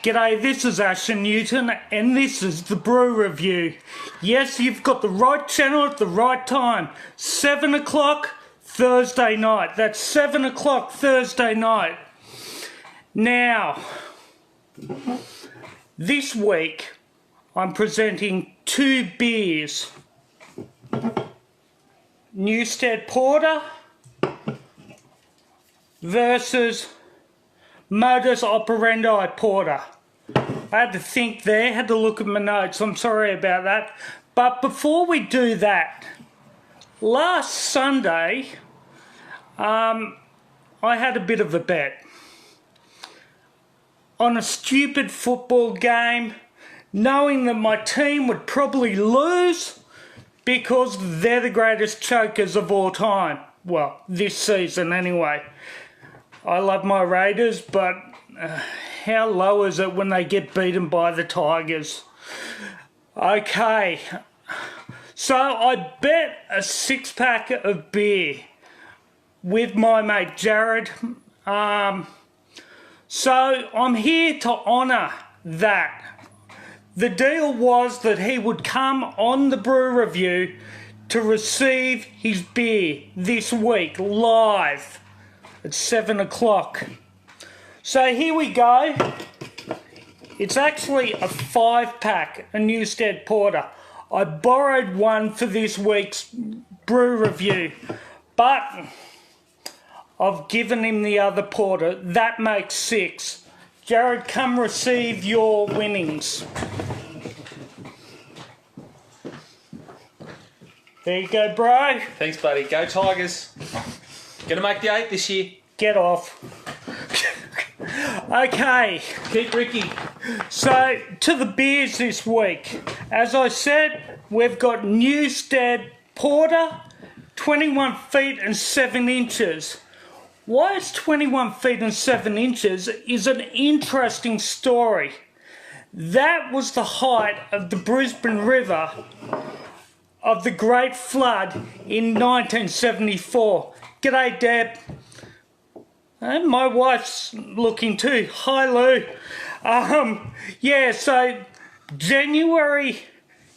G'day, this is Ashton Newton and this is the Brew Review. Yes, you've got the right channel at the right time. 7 o'clock Thursday night. That's 7 o'clock Thursday night. Now, this week I'm presenting two beers. Newsted Porter versus Modus Operandi Porter. I had to think there, had to look at my notes, I'm sorry about that. But before we do that, last Sunday, I had a bit of a bet on a stupid football game, knowing that my team would probably lose because they're the greatest chokers of all time. Well, this season anyway. I love my Raiders, but how low is it when they get beaten by the Tigers? Okay, so I bet a 6-pack of beer with my mate Jared. So I'm here to honour that. The deal was that he would come on the Brew Review to receive his beer this week live at 7 o'clock. So here we go. It's actually a 5-pack, a Newsted Porter. I borrowed one for this week's Brew Review, but I've given him the other porter. That makes 6. Jared, come receive your winnings. There you go, bro. Thanks, buddy. Go Tigers. Gonna make the 8 this year. Get off. Okay. Keep Ricky. So, to the beers this week. As I said, we've got Newsted Porter, 21 feet and 7 inches. Why it's 21 feet and 7 inches is an interesting story. That was the height of the Brisbane River of the Great Flood in 1974. G'day, Deb. And my wife's looking too. Hi, Lou. Yeah, so January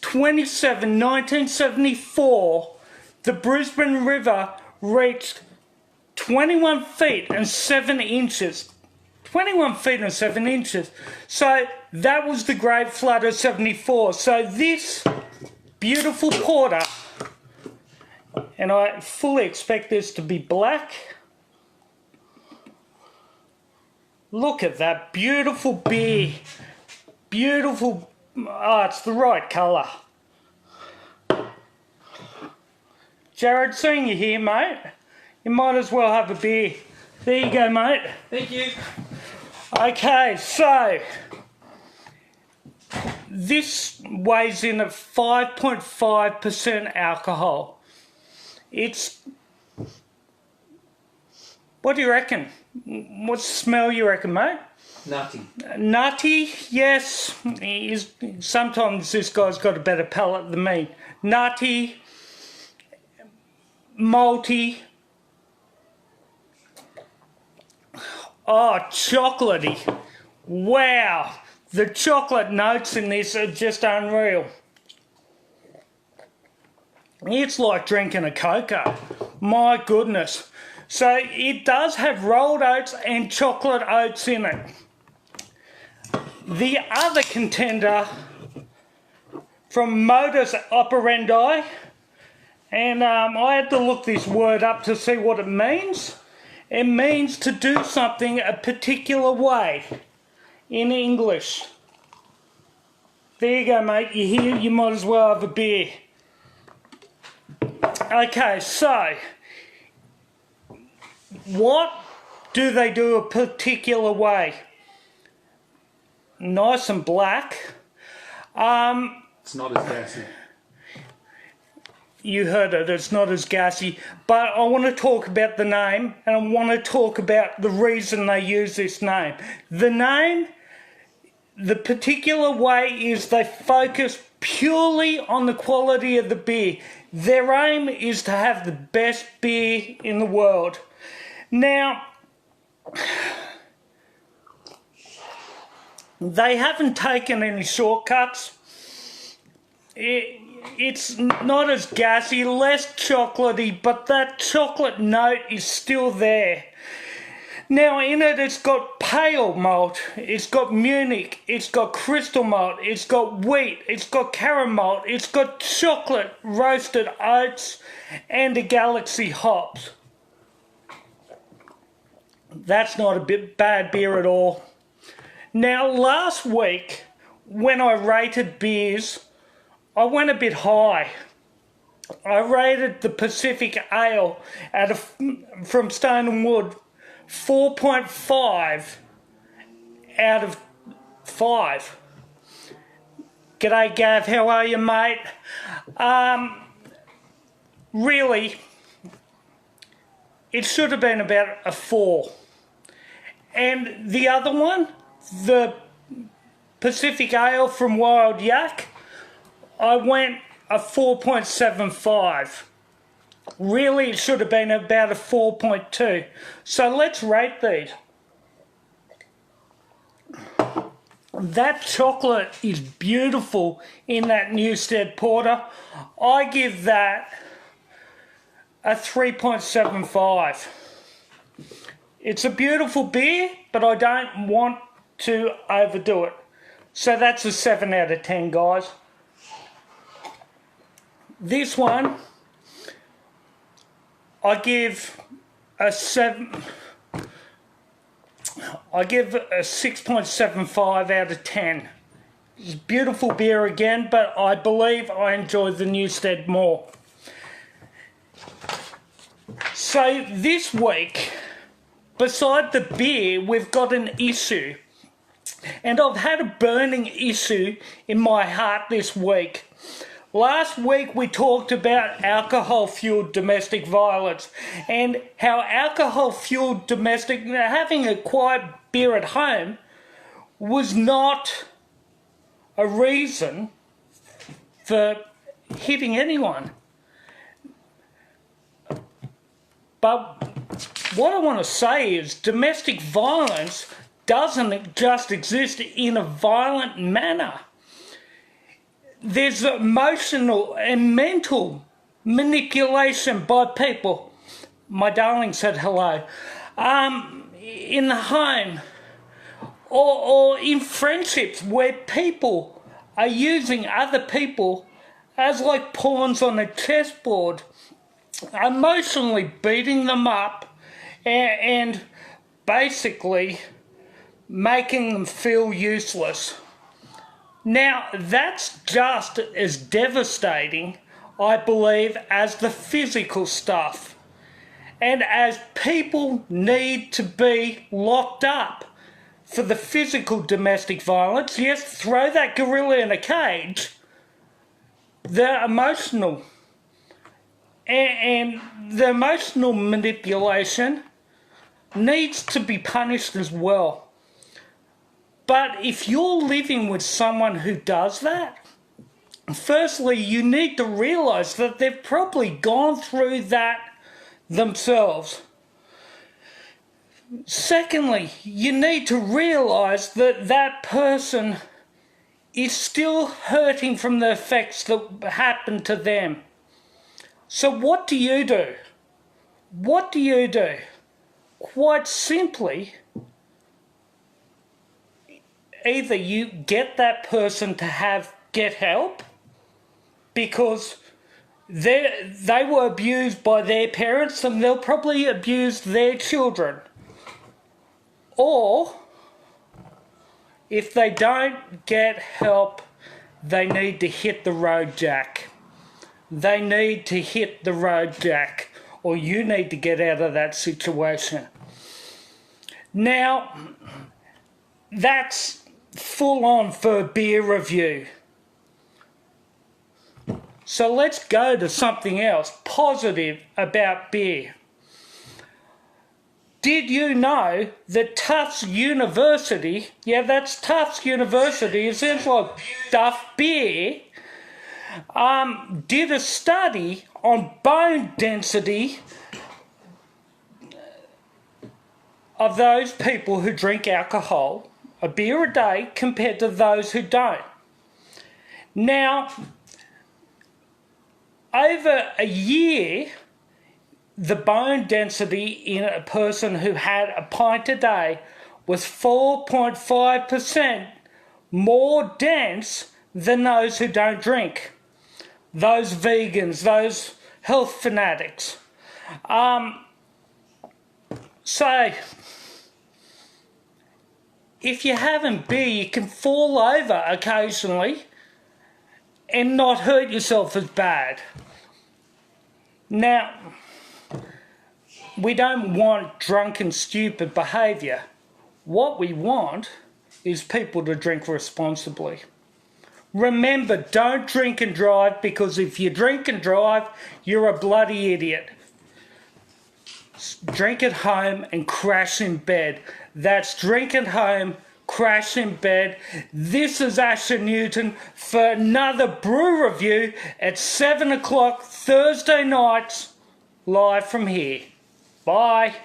27, 1974, the Brisbane River reached 21 feet and 7 inches. 21 feet and 7 inches. So that was the Great Flood of 74. So this beautiful porter, and I fully expect this to be black. Look at that beautiful beer. Beautiful. Oh, it's the right colour. Jared, seeing you here, mate. You might as well have a beer. There you go, mate. Thank you. Okay, so this weighs in at 5.5% alcohol. It's... What do you reckon? What smell you reckon, mate? Nutty. Nutty, yes. Sometimes this guy's got a better palate than me. Nutty, malty. Oh, chocolatey. Wow. The chocolate notes in this are just unreal. It's like drinking a cocoa. My goodness. So it does have rolled oats and chocolate oats in it. The other contender from Modus Operandi, and I had to look this word up to see what it means. It means to do something a particular way in English. There you go, mate. You're here, you might as well have a beer. Okay, so what do they do a particular way? Nice and black. It's not as gassy. You heard it, it's not as gassy. But I want to talk about the name, and I want to talk about the reason they use this name. The name, the particular way is they focus purely on the quality of the beer. Their aim is to have the best beer in the world. Now, They haven't taken any shortcuts. It's not as gassy, less chocolatey, but that chocolate note is still there. Now in it, it's got pale malt, it's got Munich, it's got crystal malt, it's got wheat, it's got caramel, it's got chocolate, roasted oats, and a Galaxy hops. That's not a bad beer at all. Now last week, when I rated beers, I went a bit high. I rated the Pacific Ale from Stone and Wood 4.5 out of 5. G'day Gav, how are you, mate? Really, it should have been about a 4. And the other one, the Pacific Ale from Wild Yak, I went a 4.75. Really, it should have been about a 4.2. So let's rate these. That chocolate is beautiful in that Newsted Porter. I give that a 3.75. It's a beautiful beer, but I don't want to overdo it. So that's a 7 out of 10, guys. This one, I give a 7. I give a 6.75 out of 10. It's beautiful beer again, but I believe I enjoy the Newsted more. So this week, beside the beer, we've got an issue. And I've had a burning issue in my heart this week. Last week we talked about alcohol-fueled domestic violence and how alcohol-fueled domestic, having a quiet beer at home was not a reason for hitting anyone. But what I want to say is domestic violence doesn't just exist in a violent manner. There's emotional and mental manipulation by people. My darling said hello. In the home or in friendships where people are using other people as like pawns on a chessboard, emotionally beating them up and basically making them feel useless. Now, that's just as devastating, I believe, as the physical stuff. And as people need to be locked up for the physical domestic violence, yes, throw that gorilla in a cage, the emotional and the emotional manipulation needs to be punished as well. But if you're living with someone who does that, firstly, you need to realise that they've probably gone through that themselves. Secondly, you need to realise that that person is still hurting from the effects that happened to them. So what do you do? What do you do? Quite simply, either you get that person to get help because they were abused by their parents and they'll probably abuse their children. Or if they don't get help, they need to hit the road, Jack. They need to hit the road, Jack, or you need to get out of that situation. Now, that's full on for a beer review. So let's go to something else positive about beer. Did you know that Tufts University, yeah, that's Tufts University, it sounds like Duff Beer, did a study on bone density of those people who drink alcohol a beer a day compared to those who don't. Now, over a year, the bone density in a person who had a pint a day was 4.5% more dense than those who don't drink. Those vegans, those health fanatics. So, if you're having beer, you can fall over occasionally and not hurt yourself as bad. Now, we don't want drunken, stupid behaviour. What we want is people to drink responsibly. Remember, don't drink and drive, because if you drink and drive, you're a bloody idiot. Drink at home and crash in bed. That's drink at home, crash in bed. This is Asher Newton for another Brew review at 7 o'clock Thursday nights, live from here. Bye.